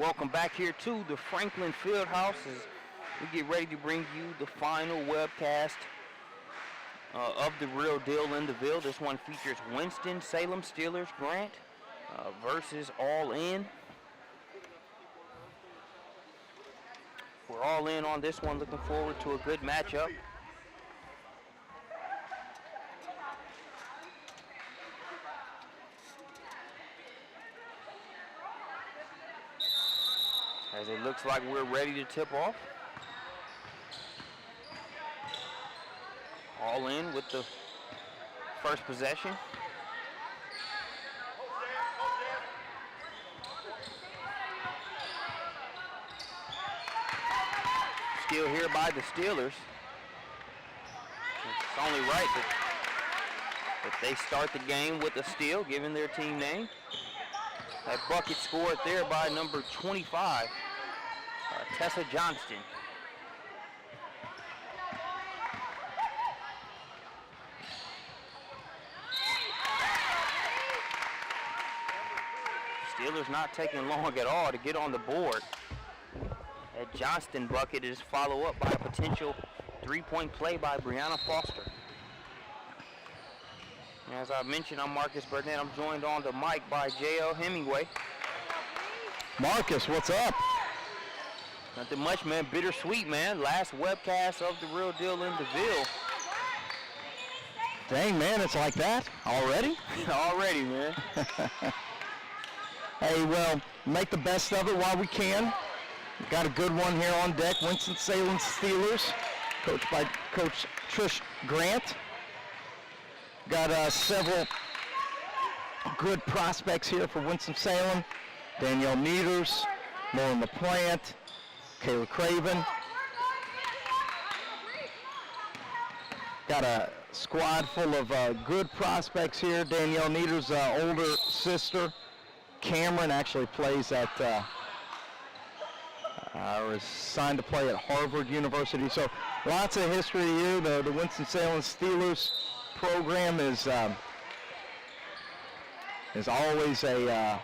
welcome back here to the Franklin Fieldhouse as we get ready to bring you the final webcast of the Real Deal in the Ville. This one features Winston, Salem, Steelers, Grant versus All In. We're all in on this one, looking forward to a good matchup. As it looks like we're ready to tip off. All In with the first possession. Steal here by the Steelers. It's only right that they start the game with a steal, given their team name. That bucket scored there by number 25, Tessa Johnston. Steelers not taking long at all to get on the board. That Johnston bucket is followed up by a potential three-point play by Brianna Foster. As I mentioned, I'm Marcus Burnett. I'm joined on the mic by J.L. Hemingway. Marcus, what's up? Nothing much, man. Bittersweet, man. Last webcast of the Real Deal in the Ville. Dang, man, it's like that already? Already, man. Hey, well, make the best of it while we can. Got a good one here on deck. Winston-Salem Steelers, coached by Coach Trish Grant. Got several good prospects here for Winston-Salem. Danielle Meters, Lauren LaPlante, Kayla Craven. Got a squad full of good prospects here. Danielle Meters' older sister, Cameron, actually plays at, is signed to play at Harvard University. So lots of history here. The Winston-Salem Steelers program is always a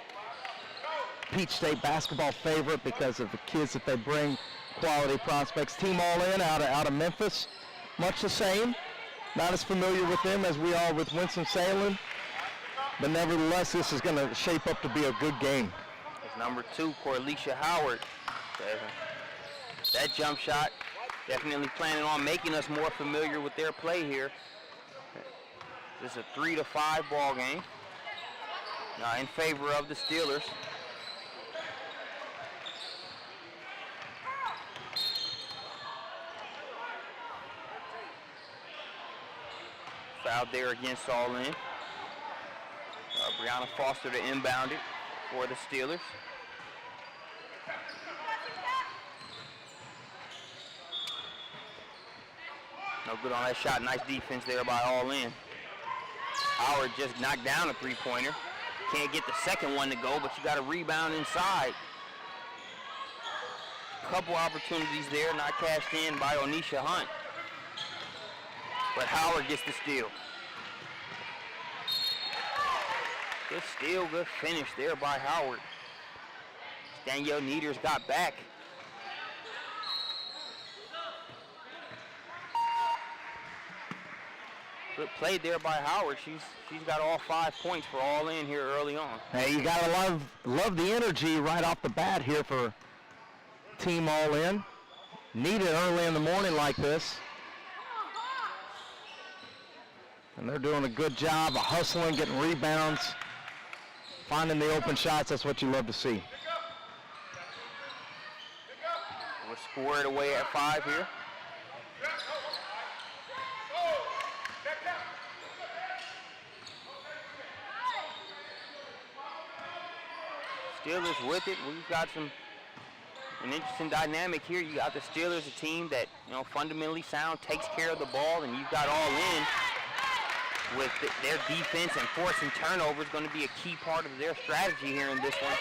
Peach State basketball favorite because of the kids that they bring, quality prospects. Team All In out of Memphis, much the same. Not as familiar with them as we are with Winston-Salem, but nevertheless, this is going to shape up to be a good game. It's number 2, Corlisha Howard. That jump shot, definitely planning on making us more familiar with their play here. This is a 3-5 ball game in favor of the Steelers. Fouled there against All In. Brianna Foster to inbound it for the Steelers. No good on that shot. Nice defense there by All In. Howard just knocked down a three-pointer. Can't get the second one to go, but you got a rebound inside. Couple opportunities there, not cashed in by Onisha Hunt. But Howard gets the steal. Good steal, good finish there by Howard. Danielle Neters got back. Good play there by Howard. She's got all 5 points for All In here early on. Hey, you gotta love the energy right off the bat here for Team All In. Need it early in the morning like this. And they're doing a good job of hustling, getting rebounds, finding the open shots. That's what you love to see. We're squared away at 5 here. Steelers with it. We've got an interesting dynamic here. You got the Steelers, a team that, fundamentally sound, takes care of the ball, and you've got All In with their defense and forcing turnovers going to be a key part of their strategy here in this one.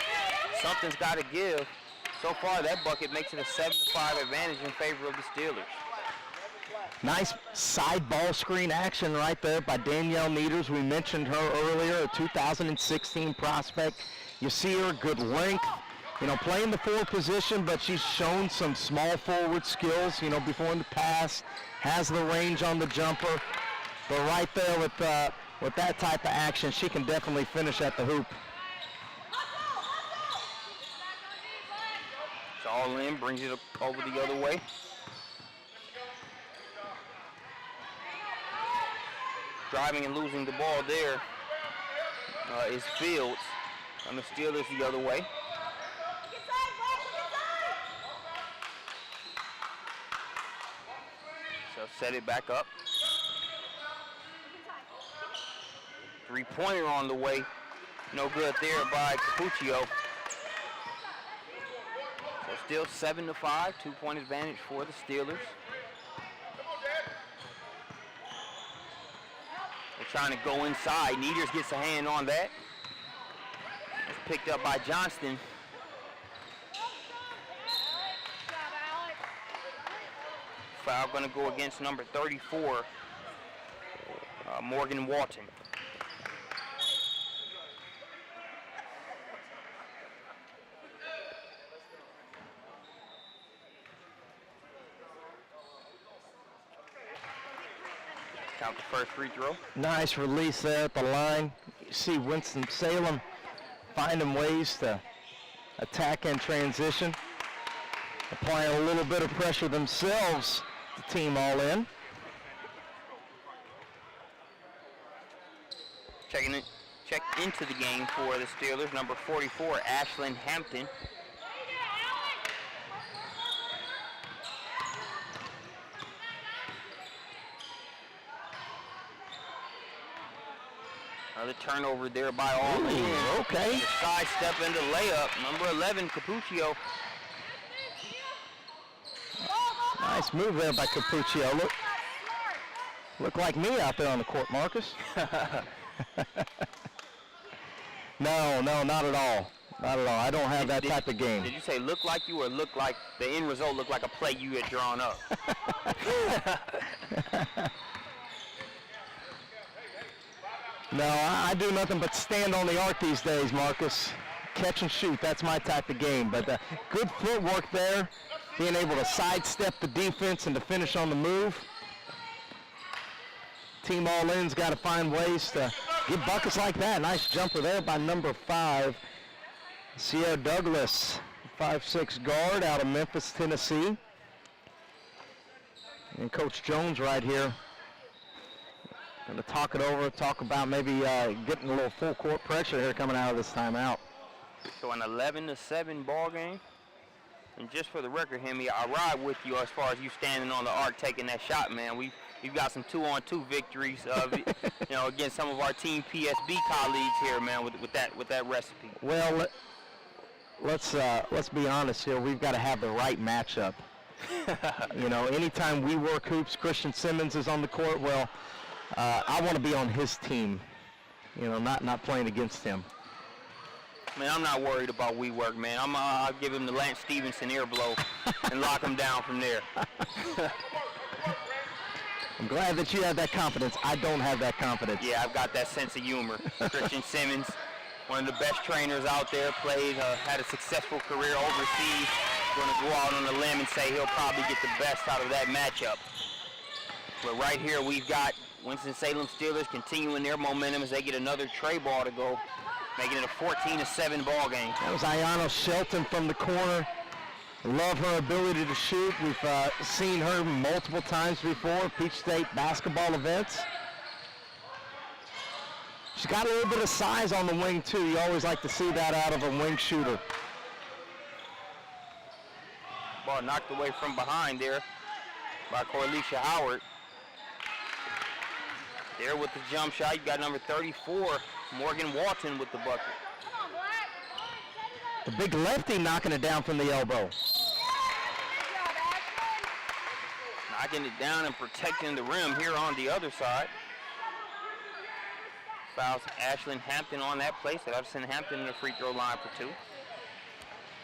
Something's got to give. So far, that bucket makes it a 7-5 advantage in favor of the Steelers. Nice side ball screen action right there by Danielle Neters. We mentioned her earlier, a 2016 prospect. You see her, good length, playing the forward position, but she's shown some small forward skills, before in the past, has the range on the jumper. But right there with that type of action, she can definitely finish at the hoop. It's all in, brings it over the other way. Driving and losing the ball there is Fields. On the Steelers the other way. So set it back up. Three-pointer on the way. No good there by Capuccio. So still 7-5, 2-point advantage for the Steelers. They're trying to go inside. Needers gets a hand on that. It's picked up by Johnston. Foul going to go against number 34, Morgan Walton. Count the first free throw. Nice release there at the line. You see Winston-Salem finding ways to attack and transition. Applying a little bit of pressure themselves. The team all in. Check into the game for the Steelers, number 44, Ashlyn Hampton. Another turnover there by all in. Okay. Side step into layup. Number 11, Capuccio. Nice move there by Capuccio. Look like me out there on the court, Marcus. No, not at all. Not at all. I don't have that type of game. Did you say look like you or look like the end result looked like a play you had drawn up? No, I do nothing but stand on the arc these days, Marcus. Catch and shoot, that's my type of game. But good footwork there, being able to sidestep the defense and to finish on the move. Team all in's got to find ways to get buckets like that. Nice jumper there by number 5, Sierra Douglas, 5'6" guard out of Memphis, Tennessee. And Coach Jones right here going to talk it over, talk about maybe getting a little full court pressure here coming out of this timeout. So an 11-7 ball game. And just for the record, Hemi, I ride with you as far as you standing on the arc taking that shot, man. We've got some 2-on-2 victories, against some of our Team PSB colleagues here, man, with that recipe. Well, let's be honest here. We've got to have the right matchup. Anytime we work hoops, Christian Simmons is on the court. Well, I want to be on his team. Not playing against him. Man, I'm not worried about we work, man. I'll give him the Lance Stevenson ear blow and lock him down from there. I'm glad that you have that confidence. I don't have that confidence. Yeah, I've got that sense of humor. Christian Simmons, one of the best trainers out there, had a successful career overseas. Going to go out on a limb and say he'll probably get the best out of that matchup. But right here we've got Winston-Salem Steelers continuing their momentum as they get another tray ball to go, making it a 14-7 ball game. That was Ayanna Shelton from the corner. Love her ability to shoot. We've seen her multiple times before, Peach State basketball events. She's got a little bit of size on the wing, too. You always like to see that out of a wing shooter. Ball knocked away from behind there by Corlicia Howard. There with the jump shot, you got number 34, Morgan Walton with the bucket. The big lefty knocking it down from the elbow. Knocking it down and protecting the rim here on the other side. Fouls Ashlyn Hampton on that play, so I've sent Hampton in the free throw line for 2.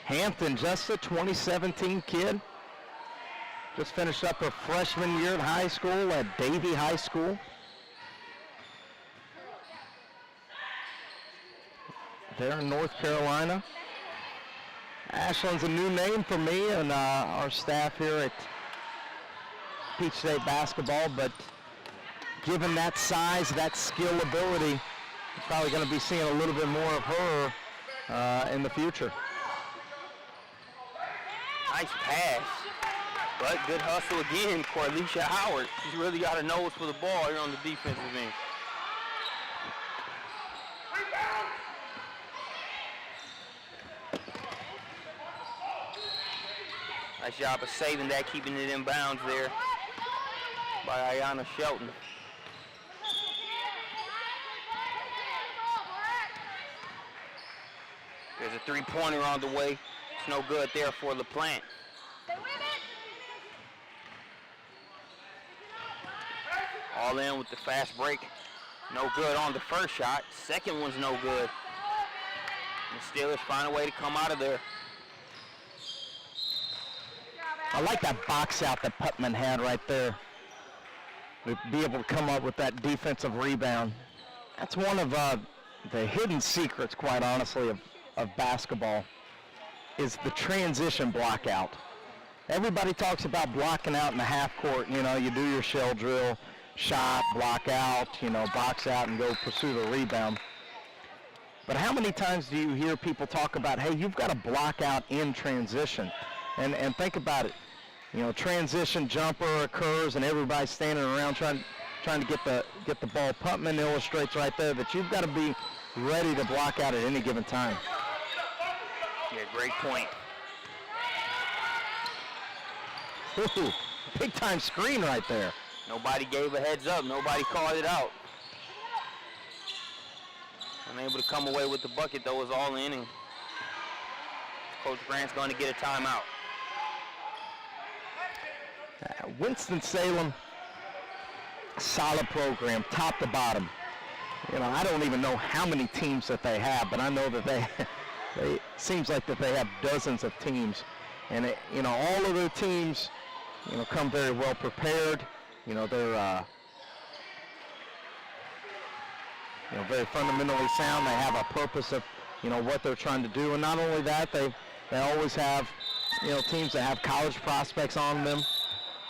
Hampton, just a 2017 kid. Just finished up her freshman year at high school at Davie High School. There in North Carolina. Ashland's a new name for me and our staff here at Peach State basketball, but given that size, that skill ability, we're probably going to be seeing a little bit more of her in the future. Nice pass, but good hustle again, Corlisha Howard. She's really got a nose for the ball here on the defensive end. Nice job of saving that, keeping it in bounds there by Ayanna Shelton. There's a three-pointer on the way. It's no good there for LaPlante. All in with the fast break. No good on the first shot. Second one's no good. And the Steelers find a way to come out of there. I like that box out that Putman had right there. To be able to come up with that defensive rebound. That's one of the hidden secrets, quite honestly, of basketball, is the transition block out. Everybody talks about blocking out in the half court. You know, you do your shell drill, shot, block out, you know, box out and go pursue the rebound. But how many times do you hear people talk about, hey, you've got to block out in transition? And think about it. You know, transition jumper occurs and everybody's standing around trying to get the ball. Putman illustrates right there that you've got to be ready to block out at any given time. Yeah, great point. Ooh, big time screen right there. Nobody gave a heads up. Nobody called it out. Unable to come away with the bucket, though, is all in, and Coach Grant's going to get a timeout. Winston-Salem, solid program, top to bottom. You know, I don't even know how many teams that they have, but I know that they seems like that they have dozens of teams. And, you know, all of their teams, you know, come very well prepared. You know, they're, you know, very fundamentally sound. They have a purpose of, you know, what they're trying to do. And not only that, they always have, you know, teams that have college prospects on them.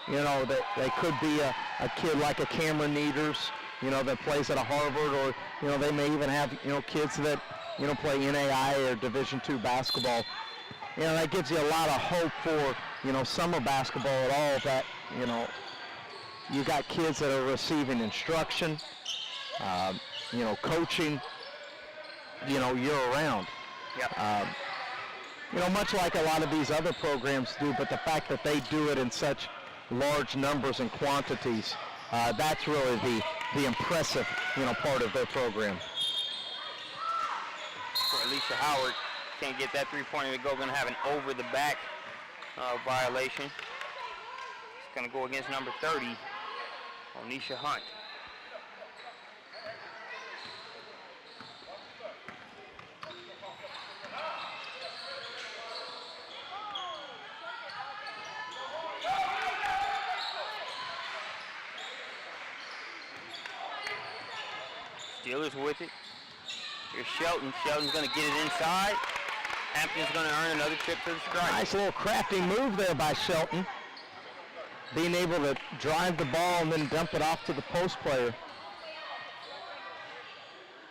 You know, they could be a kid like a Cameron Needers, you know, that plays at a Harvard, or, you know, they may even have, you know, kids that, you know, play NAI or Division II basketball. You know, that gives you a lot of hope for, you know, summer basketball at all, that, you know, you got kids that are receiving instruction, you know, coaching, you know, year-round. Yep. You know, much like a lot of these other programs do, but the fact that they do it in such large numbers and quantities, that's really the impressive, you know, part of their program. For Alicia Howard, can't get that three-pointer to go. Going to have an over-the-back violation. It's going to go against number 30, Onisha Hunt. Steelers with it. Here's Shelton. Shelton's going to get it inside. Hampton's going to earn another trip to the strike. Nice little crafty move there by Shelton. Being able to drive the ball and then dump it off to the post player.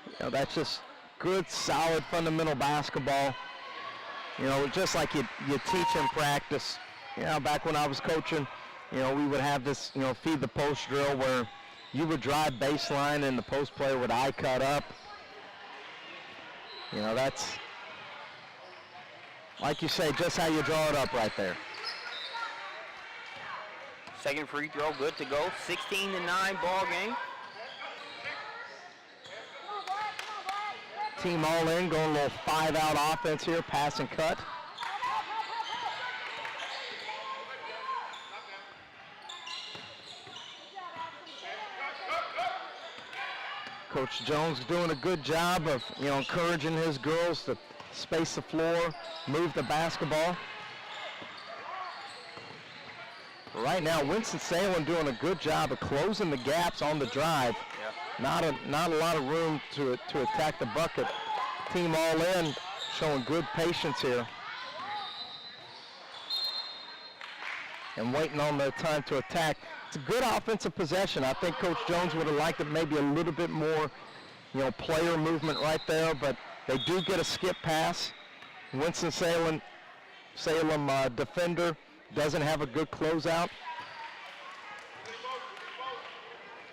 You know, that's just good, solid, fundamental basketball. You know, just like you teach in practice. You know, back when I was coaching, you know, we would have this, you know, feed the post drill where you would drive baseline and the post player would eye cut up. You know, that's, like you say, just how you draw it up right there. Second free throw, good to go. 16-9 ball game. Team all in, going a little 5-out offense here, pass and cut. Coach Jones doing a good job of, you know, encouraging his girls to space the floor, move the basketball. Right now, Winston-Salem doing a good job of closing the gaps on the drive. Yeah. Not a lot of room to attack the bucket. Team all in, showing good patience here. and waiting on their time to attack. It's a good offensive possession. I think Coach Jones would have liked it maybe a little bit more, player movement right there, but they do get a skip pass. Winston-Salem defender doesn't have a good closeout.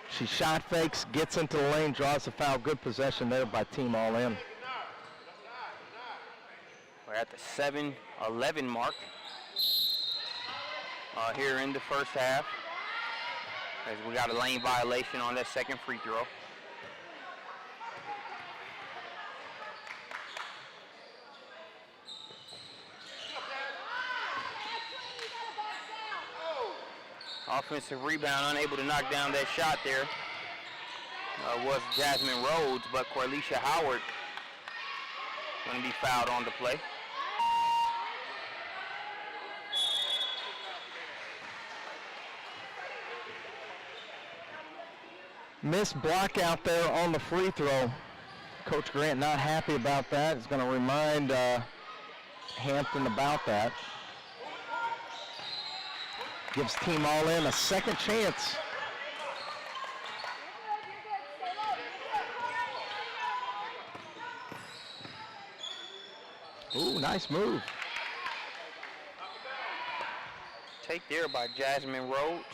She shot fakes, gets into the lane, draws the foul. Good possession there by Team All In. We're at the 7-11 mark here in the first half, as we got a lane violation on that second free throw. Offensive rebound, unable to knock down that shot there was Jasmine Rhodes, but Corlisha Howard going to be fouled on the play. Missed block out there on the free throw. Coach Grant not happy about that. He's going to remind Hampton about that. Gives Team All In a second chance. Ooh, nice move. Take there by Jasmine Rhodes.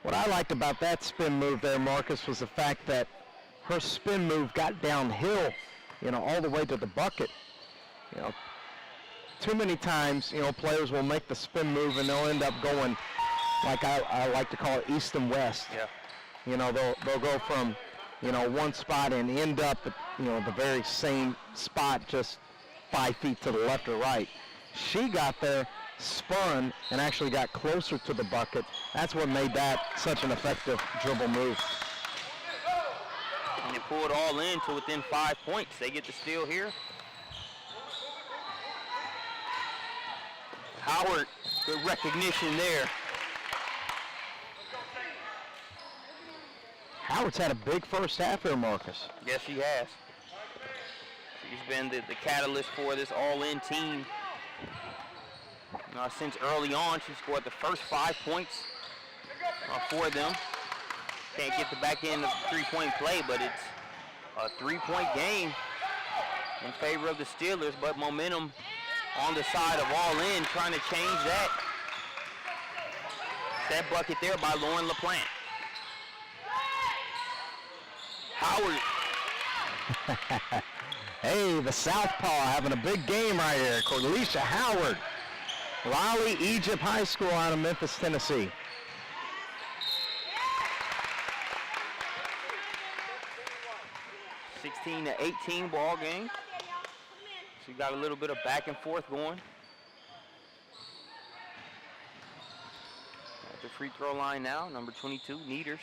What I liked about that spin move there, Marcus, was the fact that her spin move got downhill, all the way to the bucket. Too many times, players will make the spin move and they'll end up going, like I like to call it, east and west. Yeah. They'll go from, one spot and end up at, the very same spot, just 5 feet to the left or right. She got there, spun, and actually got closer to the bucket. That's what made that such an effective dribble move. And they pull it all in to within 5 points. They get the steal here. Howard, good recognition there. Howard's had a big first half here, Marcus. Yes, she has. She's been the catalyst for this all-in team. Since early on, she scored the first 5 points for them. Can't get the back end of the three-point play, but it's a three-point game in favor of the Steelers, but momentum on the side of All In, trying to change that. That bucket there by Lauren LaPlante. Howard. Hey, the Southpaw having a big game right here. Corlisha Howard. Raleigh Egypt High School out of Memphis, Tennessee. (16-18) ball game. So you got a little bit of back and forth going. At the free throw line now, number 22, Neaters.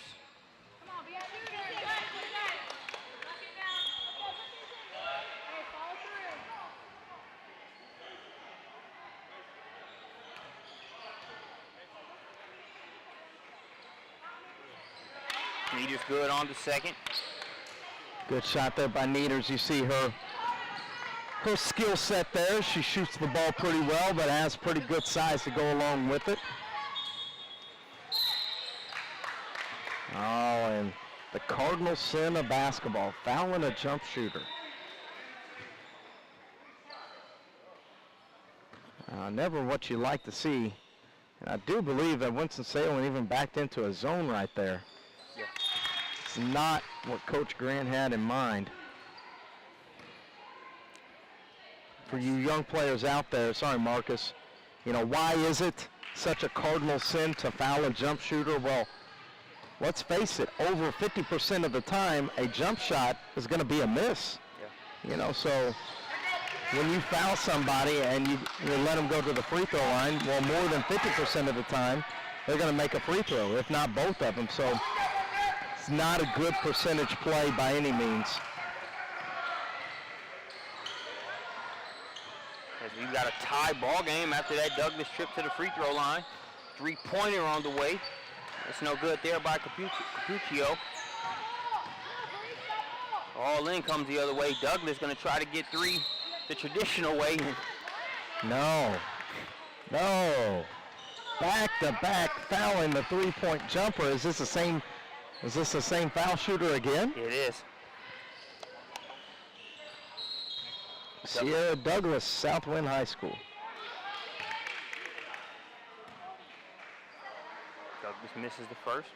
Neaters good on the second. Good shot there by Neaters. You see her skill set there. She shoots the ball pretty well, but has pretty good size to go along with it. Oh, and the cardinal sin of basketball, fouling a jump shooter. Never what you like to see. And I do believe that Winston-Salem even backed into a zone right there. Yeah. It's not what Coach Grant had in mind. For you young players out there, sorry Marcus, why is it such a cardinal sin to foul a jump shooter? Well, let's face it, over 50% of the time, a jump shot is going to be a miss. Yeah. So when you foul somebody and you let them go to the free throw line, well, more than 50% of the time, they're going to make a free throw, if not both of them. So it's not a good percentage play by any means. As we've got a tie ball game after that Douglas trip to the free throw line. Three-pointer on the way. It's no good there by Capuccio. All in comes the other way. Douglas going to try to get three the traditional way. No. No. Back-to-back fouling the three-point jumper. Is this the same foul shooter again? It is. Sierra Douglas, Southwind High School. Douglas misses the first.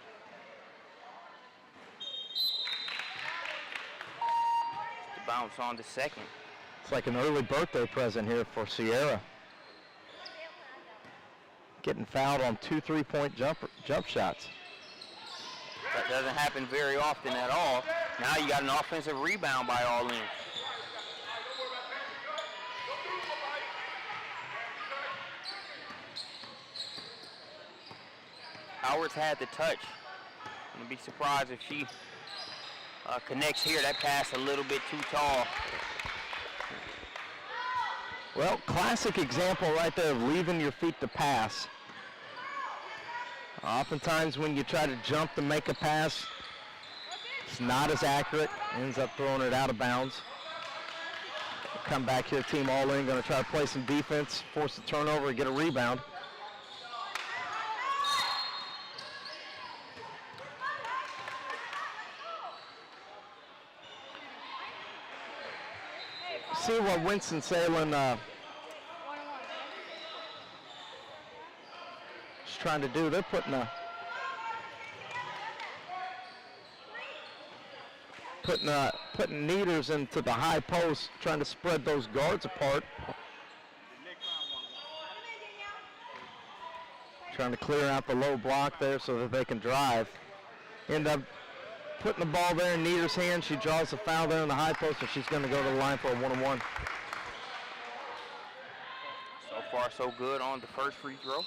To bounce on the second. It's like an early birthday present here for Sierra. Getting fouled on 2 3-point jump shots. That doesn't happen very often at all. Now you got an offensive rebound by All In. Howard's had the touch. I'm going to be surprised if she connects here. That pass a little bit too tall. Well, classic example right there of leaving your feet to pass. Oftentimes when you try to jump to make a pass, it's not as accurate. Ends up throwing it out of bounds. Come back here, team All In, going to try to play some defense, force a turnover, and get a rebound. See what Winston-Salem is trying to do. They're putting Neaters into the high post, trying to spread those guards apart. Trying to clear out the low block there so that they can drive. End up putting the ball there in Neater's hand. She draws the foul there in the high post, and she's going to go to the line for a 1-on-1. So far, so good on the first free throw.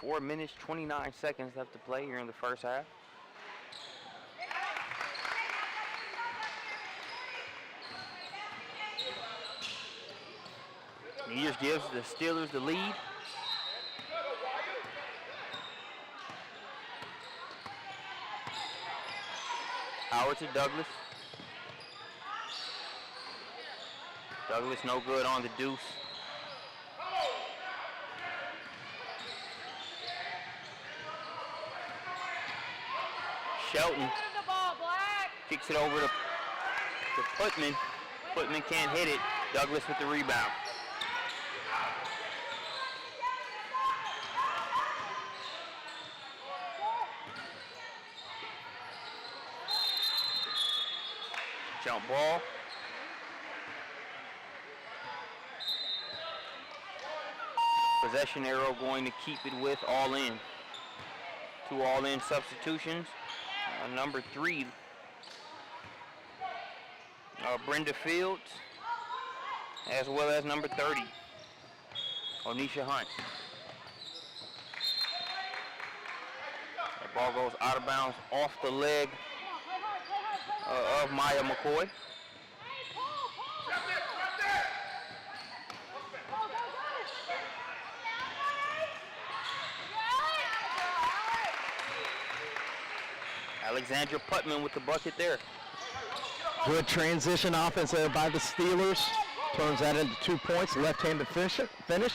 4 minutes, 29 seconds left to play here in the first half. Neaters gives the Steelers the lead. Howard to Douglas. Douglas no good on the deuce. Shelton kicks it over to Putman. Putman can't hit it. Douglas with the rebound. Jump ball. Possession arrow going to keep it with All In. 2 All In substitutions. Number 3, Brenda Fields, as well as number 30, Onisha Hunt. That ball goes out of bounds off the leg of Maya McCoy. Alexandra Putman with the bucket there. Good transition offense there by the Steelers. Turns that into 2 points. Left-handed finish.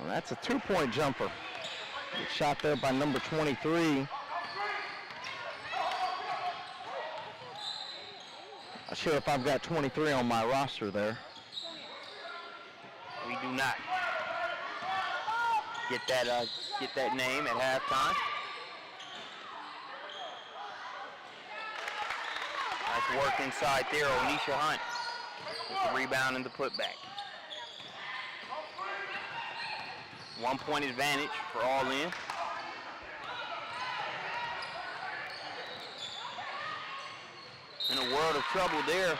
Well, that's a 2-point jumper. Good shot there by number 23. Not sure if I've got 23 on my roster there. We do not. Get that name at halftime. Nice work inside there, Onisha Hunt with the rebound and the putback. 1 point advantage for All In. In a world of trouble there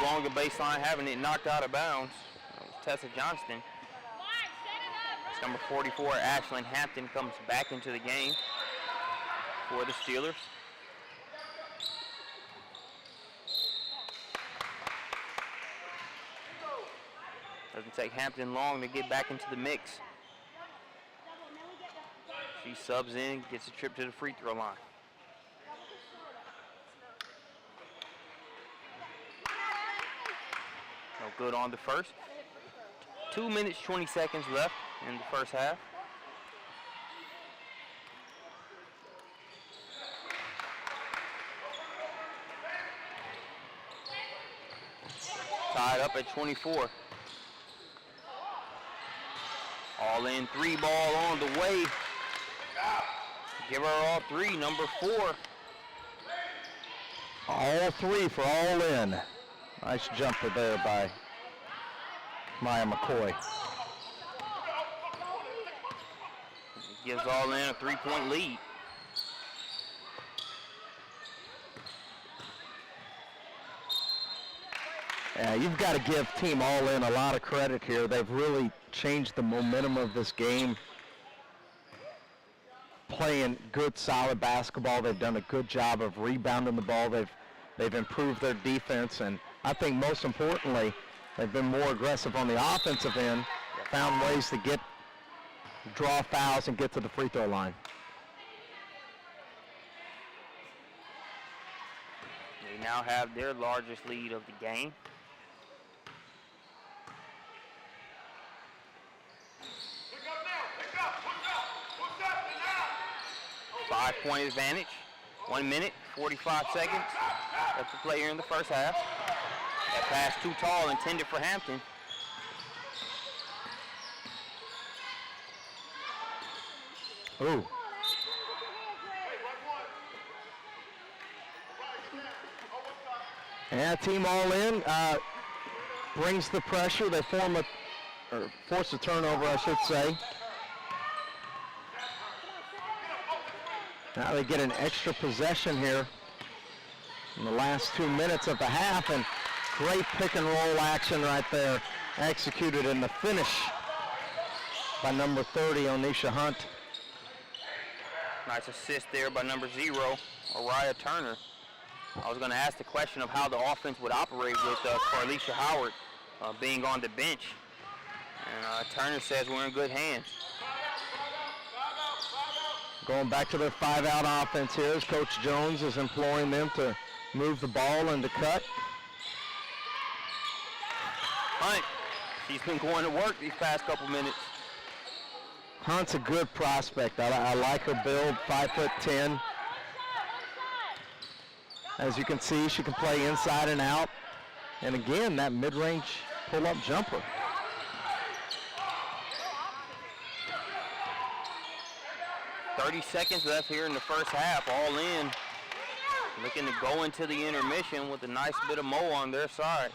along the baseline, having it knocked out of bounds. That was Tessa Johnston. Number 44, Ashlyn Hampton, comes back into the game for the Steelers. Doesn't take Hampton long to get back into the mix. She subs in, gets a trip to the free throw line. Good on the first. 2 minutes, 20 seconds left in the first half. Tied up at 24. All in, 3 ball on the way. Give her all 3, number 4. All 3 for all in. Nice jumper there by Maya McCoy. Gives all in a 3-point lead. Yeah, you've got to give Team All In a lot of credit here. They've really changed the momentum of this game. Playing good, solid basketball. They've done a good job of rebounding the ball. They've improved their defense, and I think most importantly, they've been more aggressive on the offensive end, found ways to draw fouls and get to the free throw line. They now have their largest lead of the game. 5-point advantage. 1 minute, 45 seconds left to play here in the first half. That pass too tall, intended for Hampton. Ooh. Yeah, Team All In brings the pressure. They force a turnover, I should say. Now they get an extra possession here in the last 2 minutes of the half, and great pick and roll action right there, executed in the finish by number 30, Onisha Hunt. Nice assist there by number 0, Araya Turner. I was going to ask the question of how the offense would operate with Carlisha Howard being on the bench. And Turner says we're in good hands. Going back to their 5-out offense here as Coach Jones is imploring them to move the ball and to cut. Hunt, she's been going to work these past couple minutes. Hunt's a good prospect. I like her build, 5'10". As you can see, she can play inside and out. And again, that mid-range pull-up jumper. .30 seconds left here in the first half, All In. Looking to go into the intermission with a nice bit of mo on their side.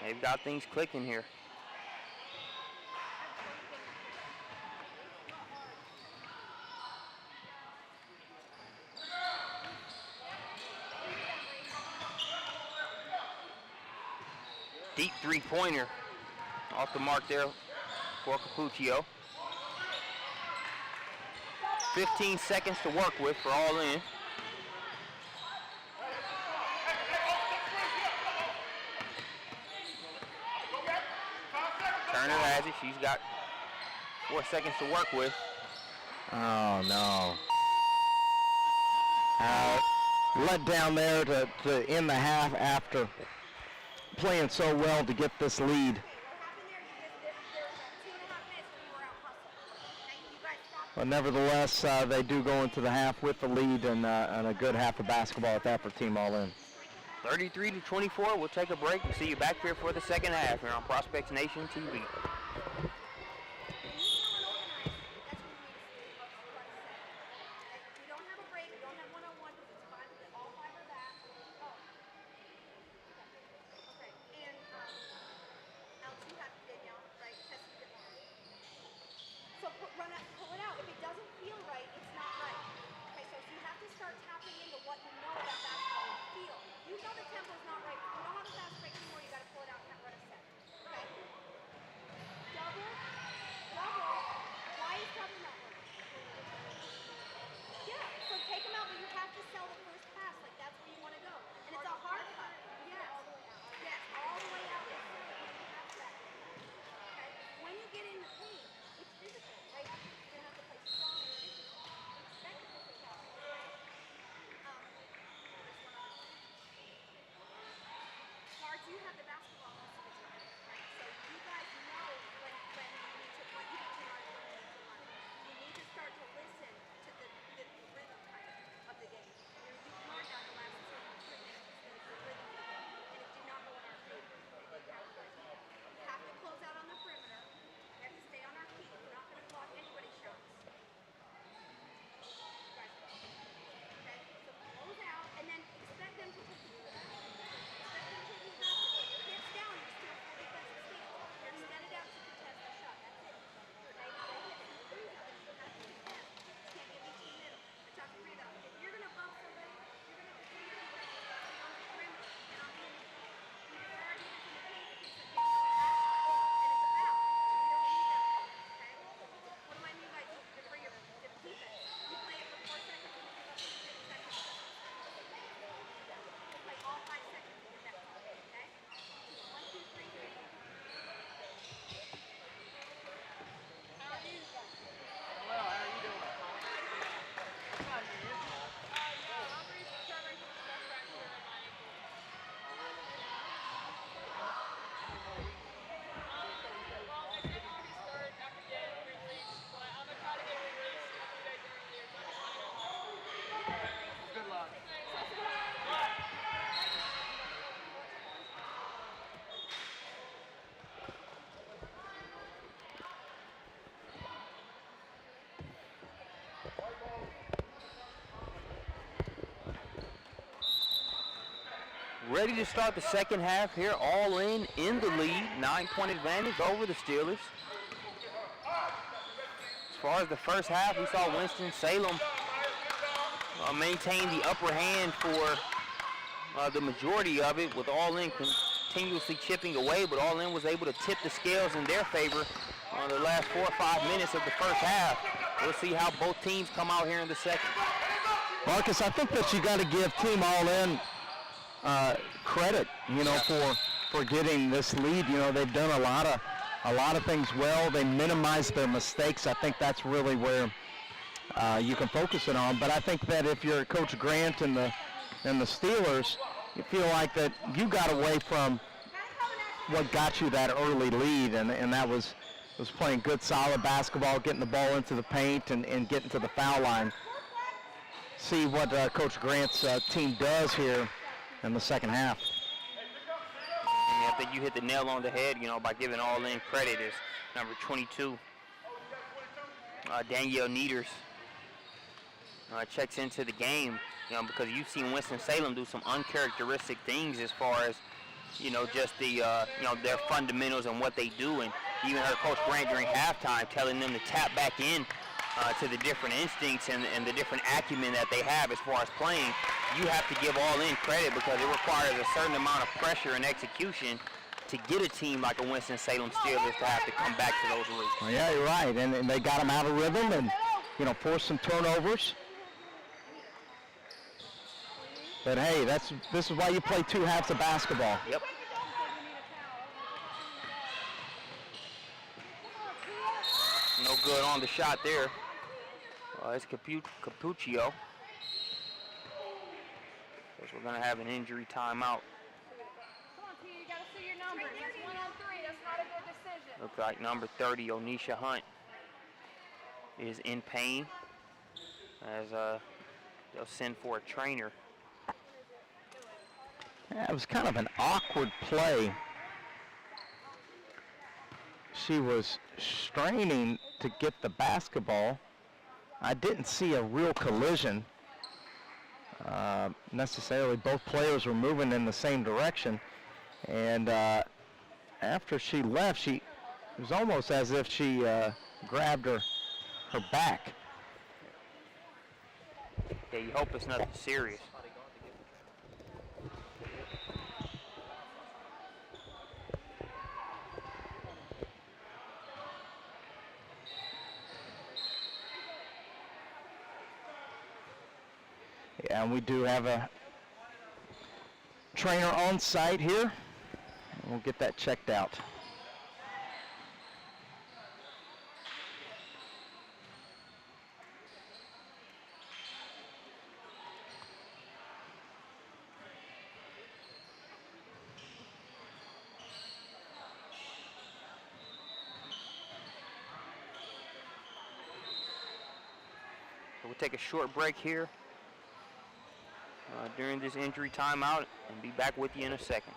They've got things clicking here. Deep three-pointer off the mark there for Capuccio. 15 seconds to work with for All In. Turner has it. She's got 4 seconds to work with. Oh, no. Let down there to end the half after playing so well to get this lead. But nevertheless, they do go into the half with the lead and a good half of basketball at that for Team All In. 33-24. We'll take a break and see you back here for the second half here on Prospects Nation TV. Ready to start the second half here, all in the lead, 9-point advantage over the Steelers. As far as the first half, we saw Winston-Salem maintain the upper hand for the majority of it, with All In continuously chipping away, but All In was able to tip the scales in their favor on the last 4 or 5 minutes of the first half. We'll see how both teams come out here in the second. Marcus, I think that you got to give Team All In credit, for getting this lead. They've done a lot of things well. They minimized their mistakes. I think that's really where you can focus it on. But I think that if you're Coach Grant and the Steelers, you feel like that you got away from what got you that early lead, and that was playing good, solid basketball, getting the ball into the paint and getting to the foul line. See what Coach Grant's team does here in the second half. And I think you hit the nail on the head, by giving All In credit, is number 22, Danielle Nieders, checks into the game, because you've seen Winston-Salem do some uncharacteristic things as far as, just the, their fundamentals and what they do. And even heard Coach Grant during halftime telling them to tap back in to the different instincts and the different acumen that they have as far as playing. You have to give All In credit because it requires a certain amount of pressure and execution to get a team like a Winston-Salem Steelers to have to come back to those roots. Well, yeah, you're right, and they got them out of rhythm and, forced some turnovers. But hey, this is why you play 2 halves of basketball. Yep. No good on the shot there. It's Capuccio. Guess we're going to have an injury timeout. Come on, T, you got to see your numbers. That's 1 on 3. That's not a good decision. Looks like number 30, Onisha Hunt, is in pain as they'll send for a trainer. Yeah, it was kind of an awkward play. She was straining to get the basketball. I didn't see a real collision necessarily. Both players were moving in the same direction. And after she left, it was almost as if she grabbed her back. Yeah, you hope it's nothing serious. Yeah, and we do have a trainer on site here. We'll get that checked out. We'll take a short break here during this injury timeout and be back with you in a second.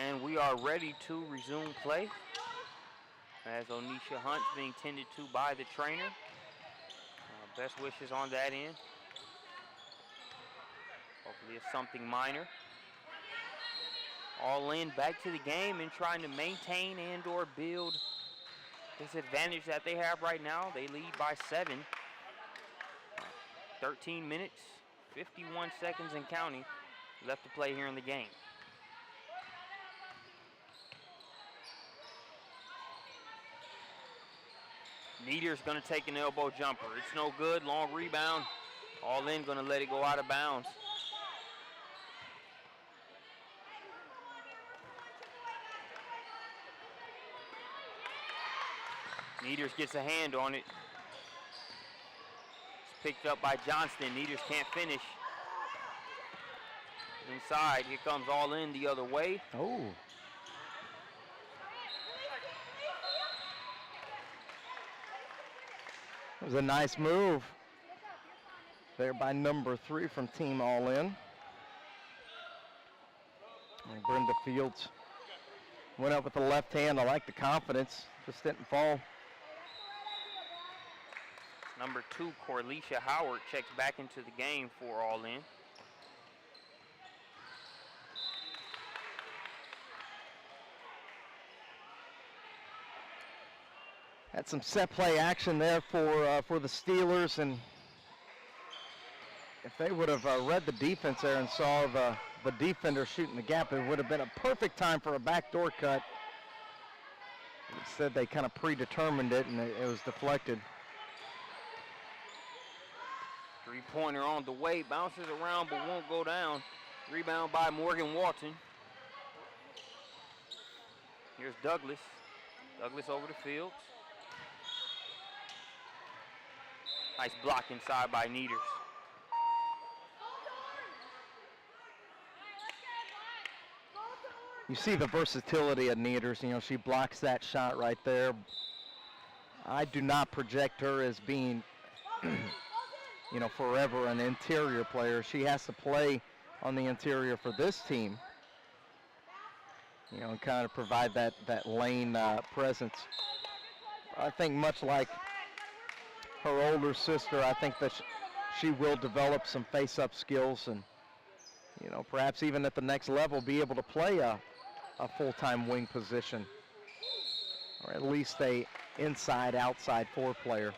And we are ready to resume play as Onisha Hunt's being tended to by the trainer. Best wishes on that end. Hopefully it's something minor. All in, back to the game and trying to maintain and or build this advantage that they have right now. They lead by 7. 13 minutes, 51 seconds and counting left to play here in the game. Nieder's going to take an elbow jumper. It's no good. Long rebound. All in, going to let it go out of bounds. Nieders gets a hand on it. It's picked up by Johnston. Nieders can't finish. Inside, here comes All In the other way. Oh. It was a nice move there by number 3 from Team All In. And Brenda Fields went up with the left hand. I like the confidence. Just didn't fall. Number 2, Corlicia Howard, checks back into the game for All In. Had some set play action there for the Steelers, and if they would have read the defense there and saw the defender shooting the gap, it would have been a perfect time for a backdoor cut. Instead, they kind of predetermined it, and it was deflected. Three-pointer on the way, bounces around but won't go down. Rebound by Morgan Walton. Here's Douglas. Douglas over the field. Nice block inside by Nieders. You see the versatility of Nieders. You know, she blocks that shot right there. I do not project her as being, you know, forever an interior player. She has to play on the interior for this team, you know, and kind of provide that lane presence. I think much like her older sister, I think that she will develop some face-up skills and, you know, perhaps even at the next level be able to play a full-time wing position, or at least a inside-outside 4 player.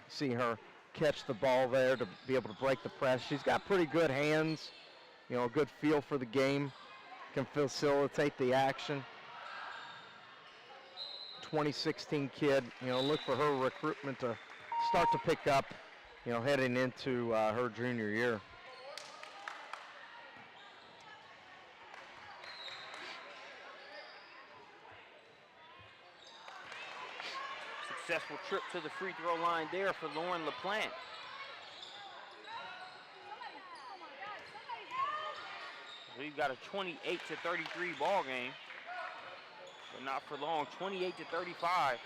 See her catch the ball there to be able to break the press. She's got pretty good hands, you know, a good feel for the game, can facilitate the action. 2016 kid, you know, look for her recruitment to start to pick up, you know, heading into her junior year. Successful trip to the free throw line there for Lauren LaPlante. We've got a 28-33 ball game, but not for long. 28-35.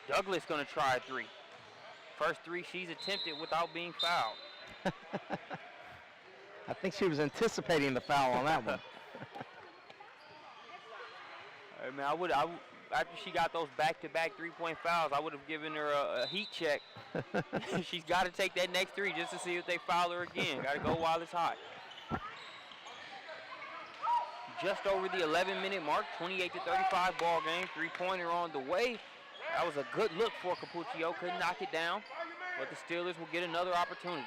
Douglas going to try a 3. First 3 she's attempted without being fouled. I think she was anticipating the foul on that one. I mean, after she got those back-to-back 3-point fouls, I would have given her a heat check. She's got to take that next 3 just to see if they foul her again. Got to go while it's hot. Just over the 11-minute mark, 28-35 ball game. 3-pointer on the way. That was a good look for Capuccio. Couldn't knock it down, but the Steelers will get another opportunity.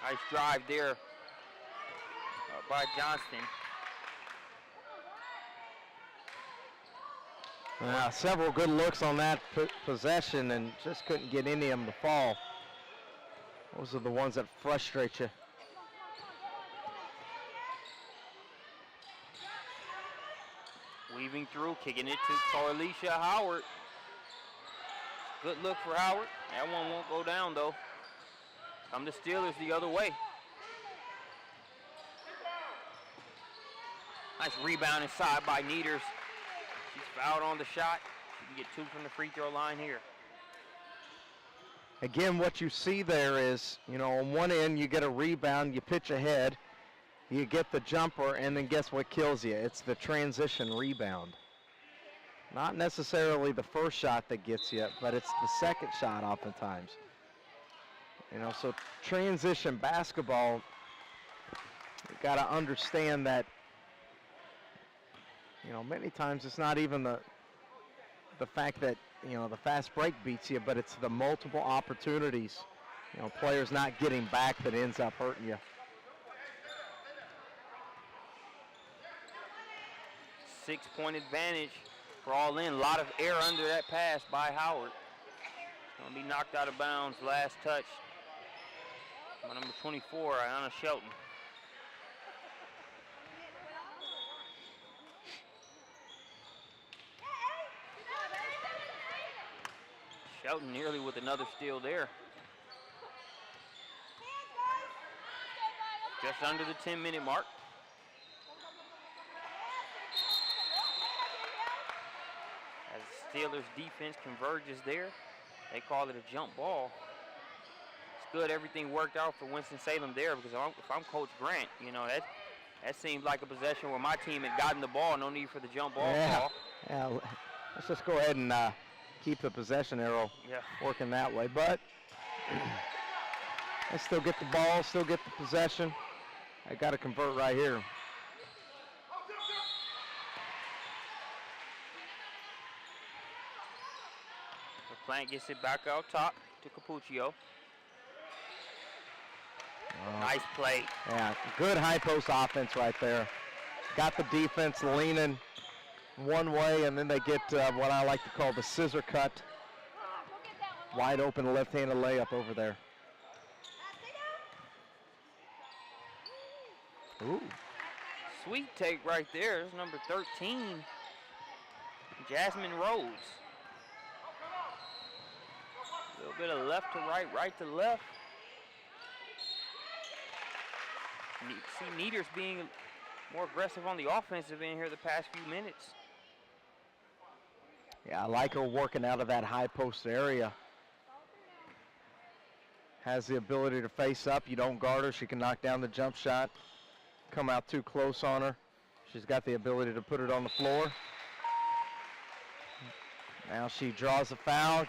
Nice drive there by Johnston. Several good looks on that possession and just couldn't get any of them to fall. Those are the ones that frustrate you. Weaving through, kicking it to Corlicia Howard. Good look for Howard. That one won't go down though. Come the Steelers the other way. Nice rebound inside by Nieders. She's fouled on the shot. She can get 2 from the free throw line here. Again, what you see there is, you know, on one end you get a rebound, you pitch ahead, you get the jumper, and then guess what kills you? It's the transition rebound. Not necessarily the first shot that gets you, but it's the second shot oftentimes. You know, so transition basketball, you got to understand that, you know, many times it's not even the fact that, you know, the fast break beats you, but it's the multiple opportunities, you know, players not getting back that ends up hurting you. 6-point advantage for All In. A lot of air under that pass by Howard. Gonna be knocked out of bounds. Last touch by number 24, Ayanna Shelton. Shelton nearly with another steal there. Just under the 10-minute mark. As the Steelers defense converges there, they call it a jump ball. It's good everything worked out for Winston-Salem there, because if I'm Coach Grant, you know, that seems like a possession where my team had gotten the ball, no need for the jump ball call. Yeah, let's just go ahead and keep the possession arrow working that way. But I still get the ball, still get the possession. I got to convert right here. The Plant gets it back out top to Capuccio. Nice play. Yeah, good high post offense right there. Got the defense leaning one way, and then they get what I like to call the scissor cut. Wide open left-handed layup over there. Ooh. Sweet take right there. It's number 13, Jasmine Rose. A little bit of left to right, right to left. See Nieders being more aggressive on the offensive end here the past few minutes. Yeah, I like her working out of that high post area. Has the ability to face up. You don't guard her, she can knock down the jump shot. Come out too close on her. She's got the ability to put it on the floor. Now she draws a foul.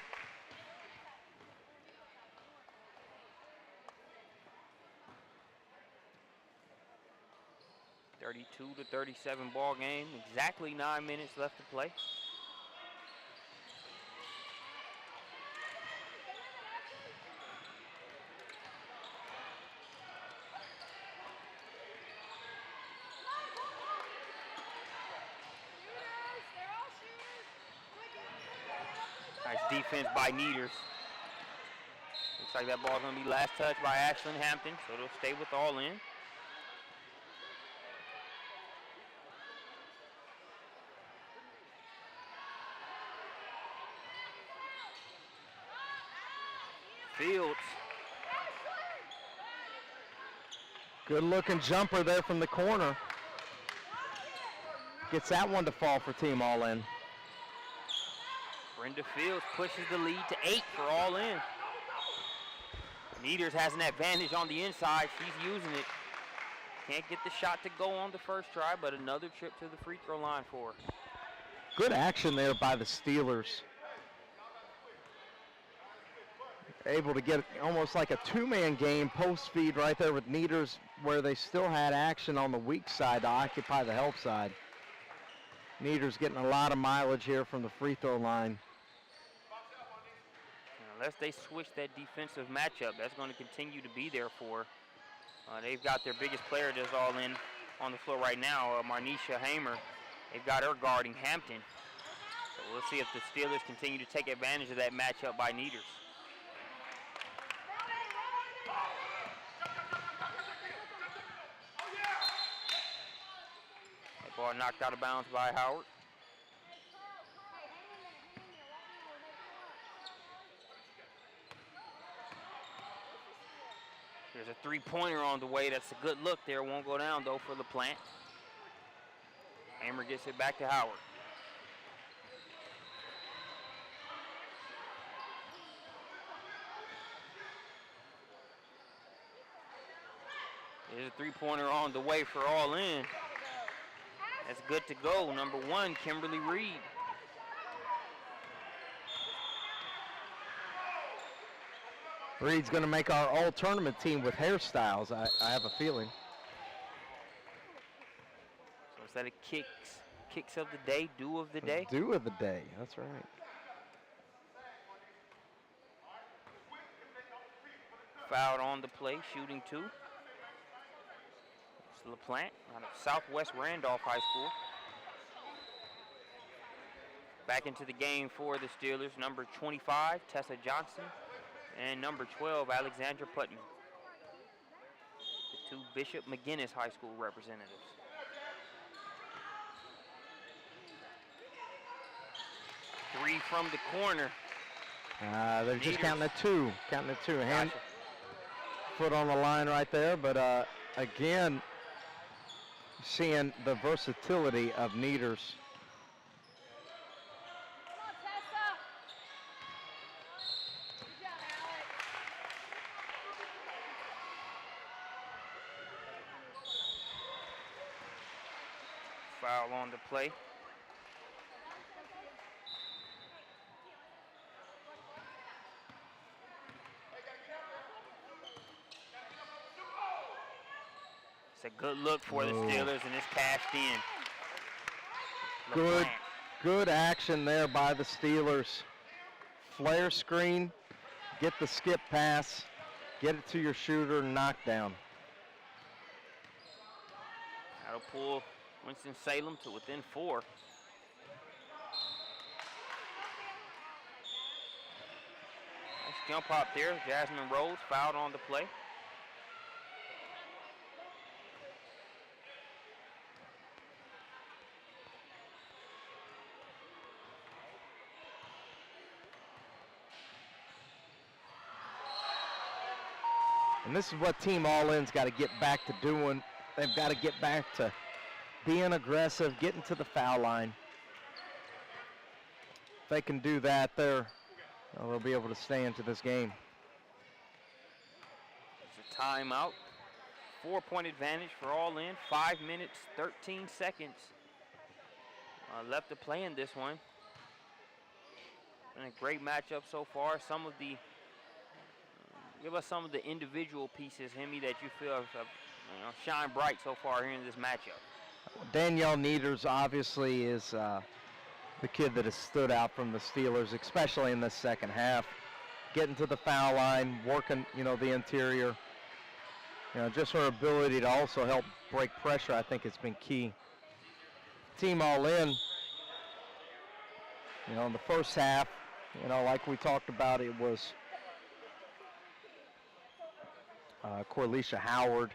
.32-37 ball game. Exactly 9 minutes left to play. Nice defense by Nieders. Looks like that ball's going to be last touch by Ashlyn Hampton, so they'll stay with All In. Fields. Good looking jumper there from the corner. Gets that one to fall for Team All In. Brenda Fields pushes the lead to 8 for All In. Nieders has an advantage on the inside. She's using it. Can't get the shot to go on the first try, but another trip to the free throw line for her. Good action there by the Steelers. Able to get almost like a two-man game post feed right there with Nieders, where they still had action on the weak side to occupy the help side. Nieders getting a lot of mileage here from the free throw line. Unless they switch that defensive matchup, that's going to continue to be there for. They've got their biggest player that's All In on the floor right now, Marnisha Hamer. They've got her guarding Hampton. So we'll see if the Steelers continue to take advantage of that matchup by Nieders. That ball knocked out of bounds by Howard. There's a three-pointer on the way. That's a good look there. Won't go down, though, for the Plant. Hammer gets it back to Howard. There's a three-pointer on the way for all in. That's good to go. Number 1, Kimberly Reed. Reed's going to make our all-tournament team with hairstyles, I have a feeling. So instead of kicks of the day, do of the day. Do of the day, that's right. Fouled on the play, shooting 2. It's LaPlante out of Southwest Randolph High School. Back into the game for the Steelers, number 25, Tessa Johnson, and number 12, Alexandra Putnam. The 2 Bishop McGuinness High School representatives. Three from the corner. They're just counting at 2. Hand, Gotcha. foot on the line right there, but again, seeing the versatility of Neaters. Come on, Tessa. Good job, Alex. Foul on the play. It's a good look for the Steelers, and it's cashed in. Good, LaPlante. good action there by the Steelers. Flare screen, get the skip pass, get it to your shooter, knockdown. That'll pull Winston-Salem to within 4. Nice jump hop there. Jasmine Rhodes fouled on the play. And this is what Team All-In's got to get back to doing. They've got to get back to being aggressive, getting to the foul line. If they can do that, they'll be able to stay into this game. It's a timeout. 4-point advantage for All-In. 5 minutes, 13 seconds left to play in this one. Been a great matchup so far. Some of the give us some of the individual pieces, Hemi, that you feel have shine bright so far here in this matchup. Danielle Neaters obviously is the kid that has stood out from the Steelers, especially in this second half. Getting to the foul line, working, the interior. Just her ability to also help break pressure, I think, has been key. Team All-In, in the first half, like we talked about, it was Corlisha Howard,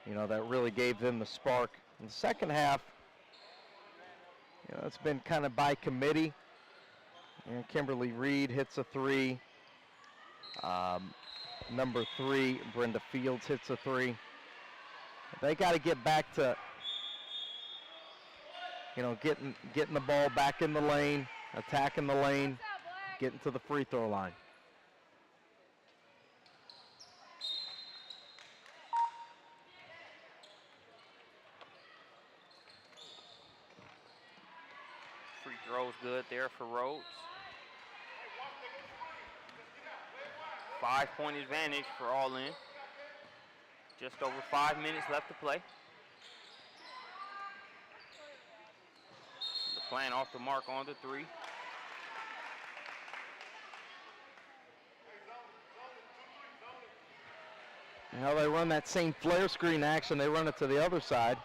that really gave them the spark. In the second half, it's been kind of by committee. Kimberly Reed hits a 3. Number 3, Brenda Fields hits a 3. They got to get back to, getting the ball back in the lane, attacking the lane, getting to the free throw line. Free throw's good there for Rhodes. 5-point advantage for All-In. Just over 5 minutes left to play. LaPlante off the mark on the 3. Now they run that same flare screen action. They run it to the other side.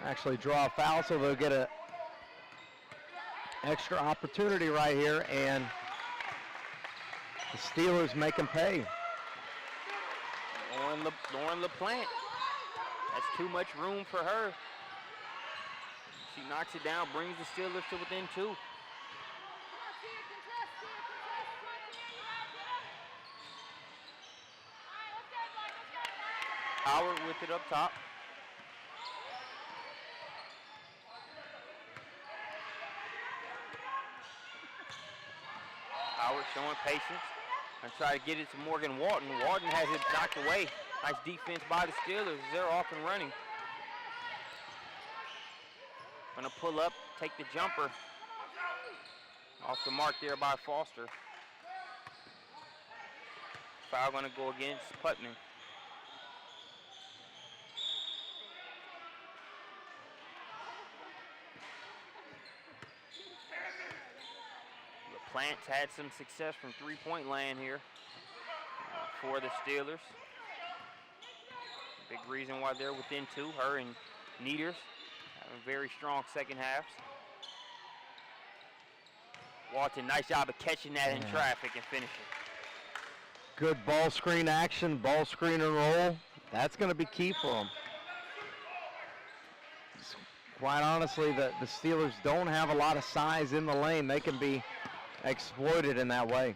Actually draw a foul, so they'll get a extra opportunity right here, and the Steelers make them pay. Lauren LaPlante. That's too much room for her. She knocks it down, brings the Steelers to within 2. Howard with it up top. Howard showing patience. And try to get it to Morgan Walton. Walton has it knocked away. Nice defense by the Steelers. They're off and running. Gonna pull up, take the jumper. Off the mark there by Foster. Foul gonna go against Putman. LaPlante's had some success from three-point land here for the Steelers. Big reason why they're within two. Her and Nieders having very strong second halves. Walton, nice job of catching that in traffic and finishing. Good ball screen action, ball screen and roll. That's going to be key for them. Quite honestly, the Steelers don't have a lot of size in the lane. They can be exploited in that way.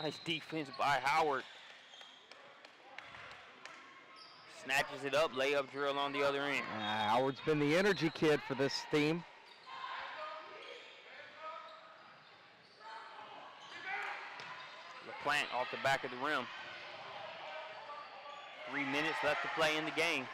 Nice defense by Howard. Snatches it up, layup drill on the other end. Howard's been the energy kid for this team. LaPlante off the back of the rim. 3 minutes left to play in the game.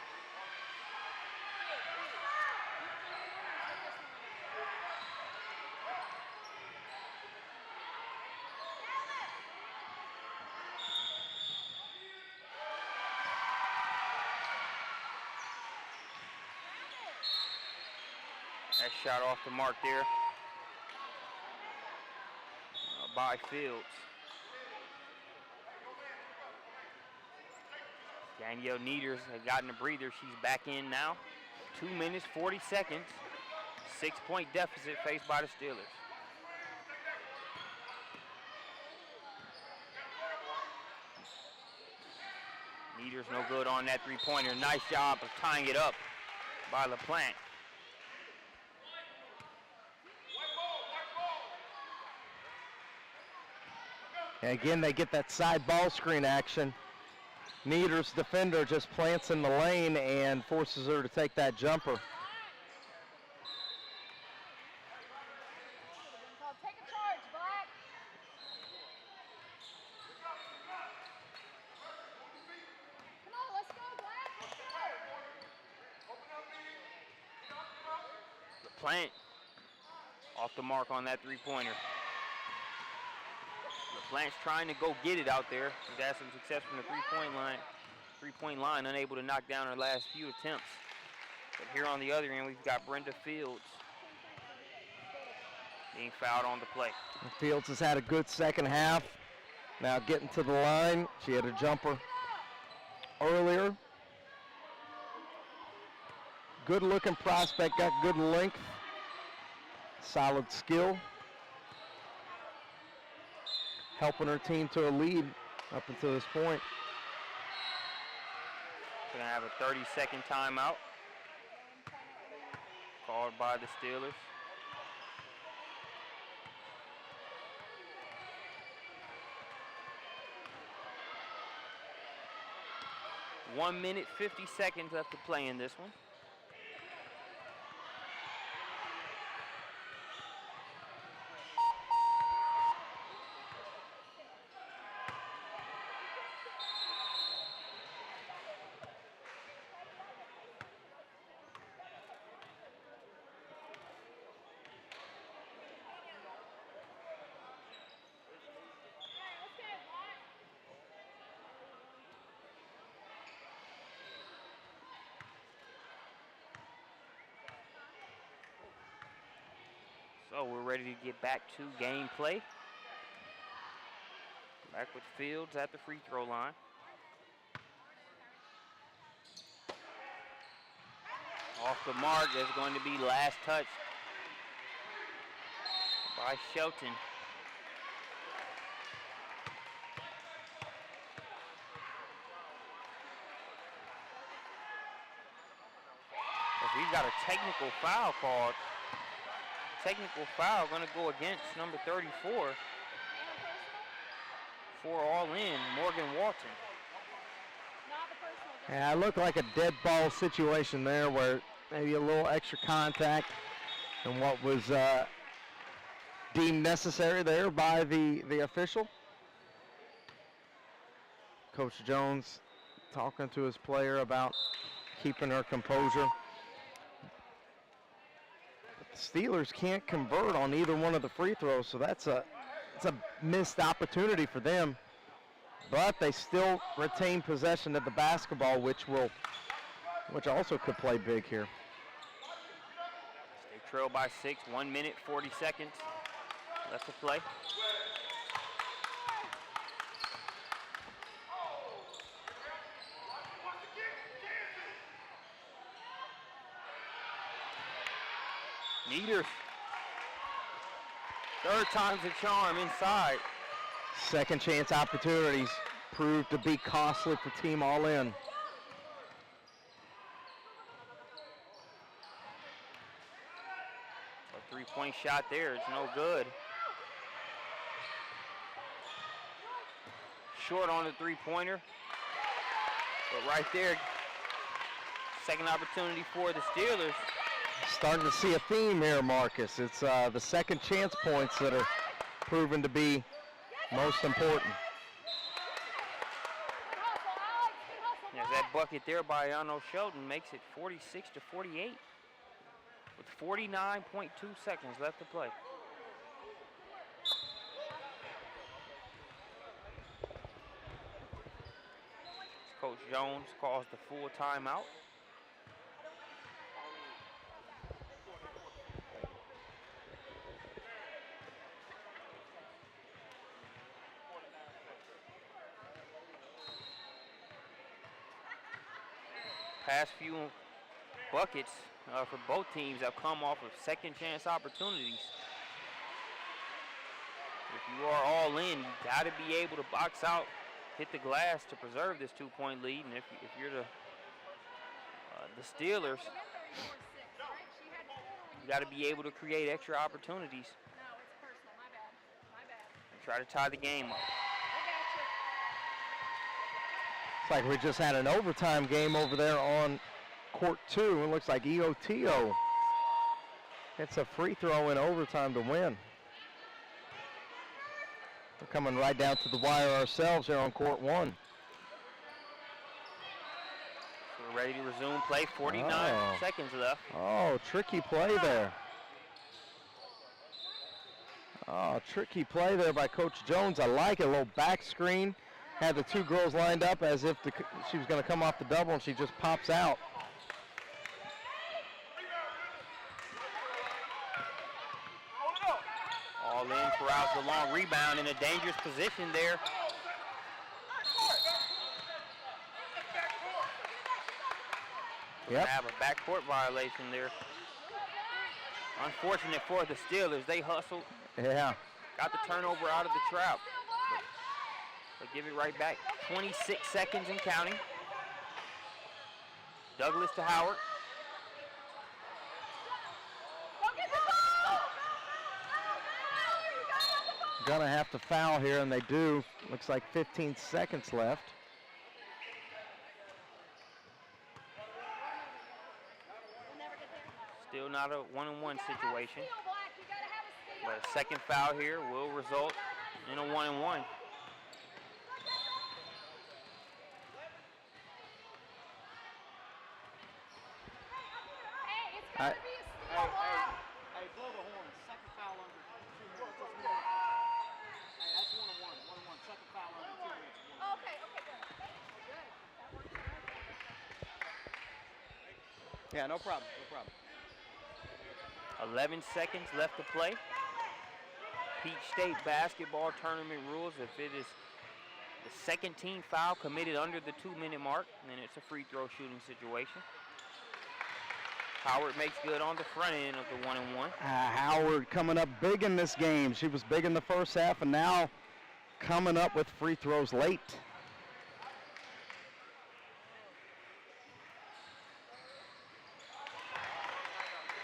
That shot off the mark there by Fields. Danielle Nieders has gotten a breather. She's back in now. 2 minutes, 40 seconds. 6-point deficit faced by the Steelers. Nieders no good on that three-pointer. Nice job of tying it up by LaPlante. And again, they get that side ball screen action. Nieder's defender just plants in the lane and forces her to take that jumper. Take a charge, Black. Come on, let's go, Black. Let's go. LaPlante off the mark on that three-pointer. LaPlante's trying to go get it out there. He's had some success from the three-point line, unable to knock down her last few attempts. But here on the other end, we've got Brenda Fields being fouled on the play. Fields has had a good second half. Now getting to the line. She had a jumper earlier. Good looking prospect, got good length. Solid skill. Helping her team to a lead up until this point. We're gonna have a 30-second timeout called by the Steelers. One minute, 50 seconds left to play in this one. So we're ready to get back to gameplay. Back with Fields at the free throw line. Off the mark, there's going to be last touch by Shelton. We've got a technical foul called. Technical foul going to go against number 34 for all in, Morgan Walton. Yeah, it looked like a dead ball situation there where maybe a little extra contact and what was deemed necessary there by the official. Coach Jones talking to his player about keeping her composure. But the Steelers can't convert on either one of the free throws, so it's a missed opportunity for them. But they still retain possession of the basketball, which also could play big here. They trail by 6, 1 minute, 40 seconds left to play. Meters. Third time's a charm inside. Second chance opportunities proved to be costly for Team All In. A three-point shot there, it's no good. Short on the three-pointer. But right there, second opportunity for the Steelers. Starting to see a theme here, Marcus. It's the second chance points that are proven to be most important. There's that bucket there by Yano Shelton makes it 46-48 with 49.2 seconds left to play. Coach Jones calls the full timeout. Past few buckets for both teams have come off of second chance opportunities. If you are all in, you got to be able to box out, hit the glass to preserve this 2-point lead. And if you're the Steelers, you got to be able to create extra opportunities and try to tie the game up. It's like we just had an overtime game over there on court 2. It looks like EOTO hits a free throw in overtime to win. We're coming right down to the wire ourselves here on court 1. We're ready to resume play. 49 seconds left. Oh, tricky play there. Oh, tricky play there by Coach Jones. I like it. A little back screen. Had the two girls lined up as if she was going to come off the double, and she just pops out. All in for out the long rebound in a dangerous position there. Yep. Have a backcourt violation there. Unfortunate for the Steelers. They hustled. Yeah. Got the turnover out of the trap. But give it right back. 26 seconds and counting. Douglas to Howard. Gonna have to foul here, and they do. Looks like 15 seconds left. Still not a one-on-one situation. But a second foul here will result in a one-on-one. Hey, blow the horn. Second foul under 2 minutes. Hey, that's one-on-one. One-on-one. Second foul under 2 minutes. Okay, good. Good. That works out. Yeah, no problem. 11 seconds left to play. Peach State basketball tournament rules, if it is the second team foul committed under the 2-minute mark, then it's a free throw shooting situation. Howard makes good on the front end of the one-and-one. Howard coming up big in this game. She was big in the first half, and now coming up with free throws late.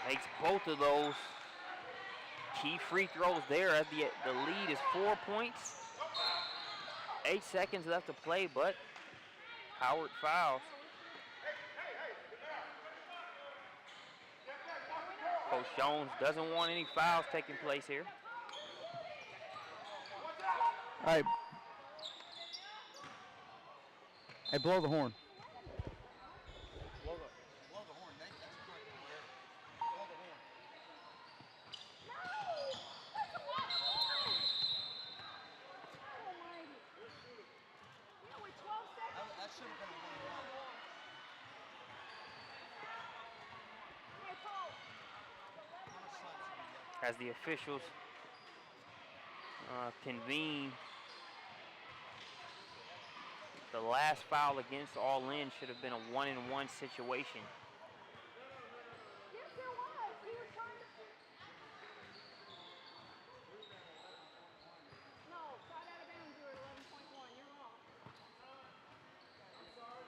Makes both of those key free throws there. As the lead is 4 points. 8 seconds left to play, but Howard fouls. Coach Jones doesn't want any fouls taking place here. All right. Hey, blow the horn. Blow the horn, Nate. That's correct. Blow the horn. Almighty. Yeah, with 12 seconds. That should have been a 1-1. Hey, Paul. As the officials convene, the last foul against All In should have been a 1-and-1 situation. Yes, there was. He was trying to... No, side out of bounds, you're at 11.1. You're wrong. I'm sorry.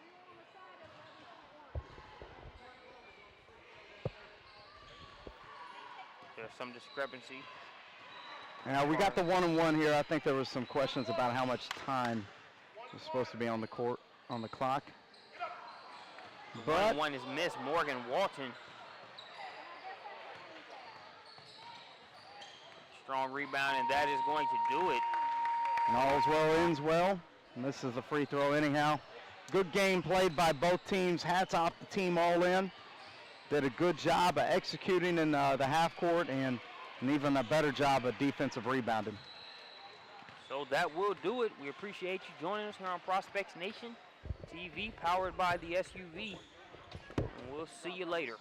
You were on the side of 11.1. There's some discrepancy. Now we got the 1-and-1 here. I think there was some questions about how much time was supposed to be on the court, on the clock. But 1-and-1 is missed. Morgan Walton. Strong rebound, and that is going to do it. and all's well ends well. And this is the free throw anyhow. Good game played by both teams. Hats off to Team All In. Did a good job of executing in the half court and an even a better job of defensive rebounding. So that will do it. We appreciate you joining us here on Prospects Nation TV, powered by the SUV. And we'll see you later.